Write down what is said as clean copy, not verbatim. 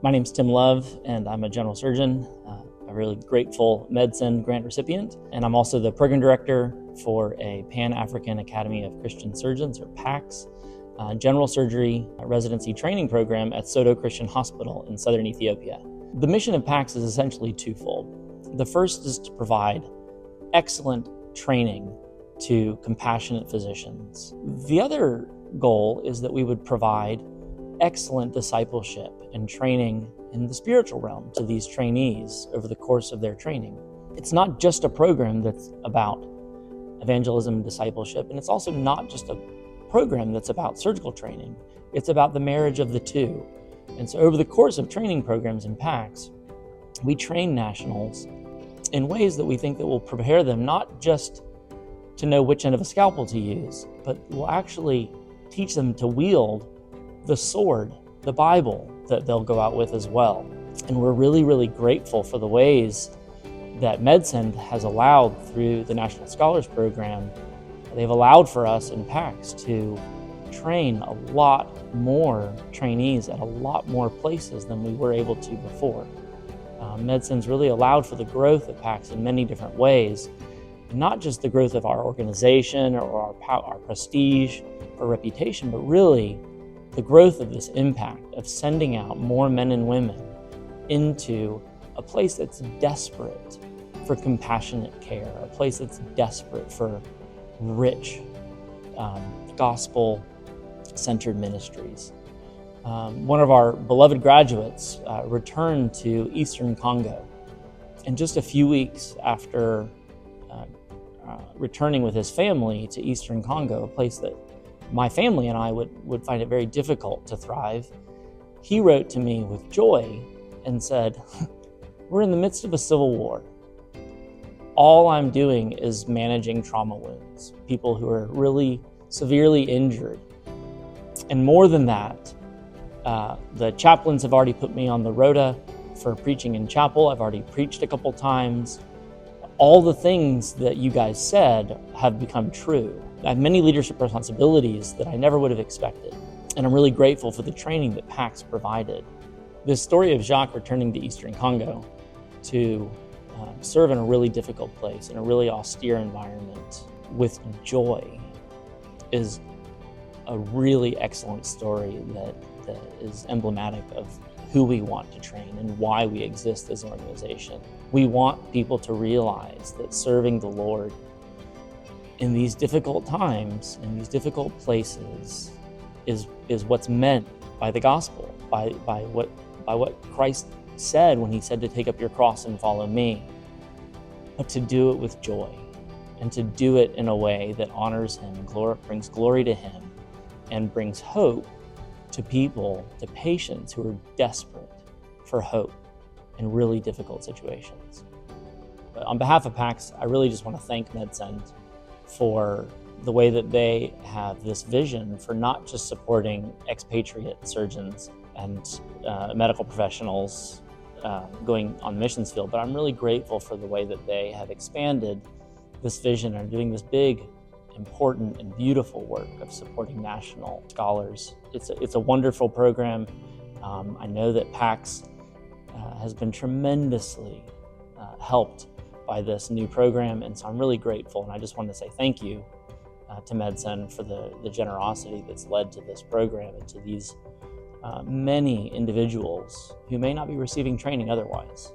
My name's Tim Love, and I'm a general surgeon, a really grateful MedSend grant recipient, and I'm also the program director for a Pan-African Academy of Christian Surgeons, or PACS, general surgery residency training program at Soto Christian Hospital in southern Ethiopia. The mission of PACS is essentially twofold. The first is to provide excellent training to compassionate physicians. The other goal is that we would provide excellent discipleship and training in the spiritual realm to these trainees over the course of their training. It's not just a program that's about evangelism and discipleship, and it's also not just a program that's about surgical training. It's about the marriage of the two. And so over the course of training programs in PACS, we train nationals in ways that we think that will prepare them not just to know which end of a scalpel to use, but will actually teach them to wield the sword, the Bible, that they'll go out with as well. And we're really, really grateful for the ways that MedSend has allowed through the National Scholars Program. They've allowed for us in PACS to train a lot more trainees at a lot more places than we were able to before. MedSend's really allowed for the growth of PACS in many different ways, not just the growth of our organization or our prestige or reputation, but really the growth of this impact of sending out more men and women into a place that's desperate for compassionate care, a place that's desperate for rich gospel-centered ministries. One of our beloved graduates returned to Eastern Congo, and just a few weeks after returning with his family to Eastern Congo, a place that my family and I would find it very difficult to thrive, he wrote to me with joy and said, "We're in the midst of a civil war. All I'm doing is managing trauma wounds, people who are really severely injured. And more than that, the chaplains have already put me on the rota for preaching in chapel. I've already preached a couple times. All the things that you guys said have become true. I have many leadership responsibilities that I never would have expected. And I'm really grateful for the training that PACS provided." This story of Jacques returning to Eastern Congo to serve in a really difficult place, in a really austere environment with joy, is a really excellent story that is emblematic of who we want to train and why we exist as an organization. We want people to realize that serving the Lord in these difficult times, in these difficult places, is what's meant by the gospel, by what Christ said when he said to take up your cross and follow me, but to do it with joy and to do it in a way that honors him, brings glory to him, and brings hope to people, to patients who are desperate for hope in really difficult situations. But on behalf of PACS, I really just want to thank MedSend for the way that they have this vision for not just supporting expatriate surgeons and medical professionals going on the missions field, but I'm really grateful for the way that they have expanded this vision and are doing this big, important, and beautiful work of supporting national scholars. It's a wonderful program. I know that PACS has been tremendously helped by this new program, and so I'm really grateful, and I just want to say thank you to MedSend for the generosity that's led to this program and to these many individuals who may not be receiving training otherwise.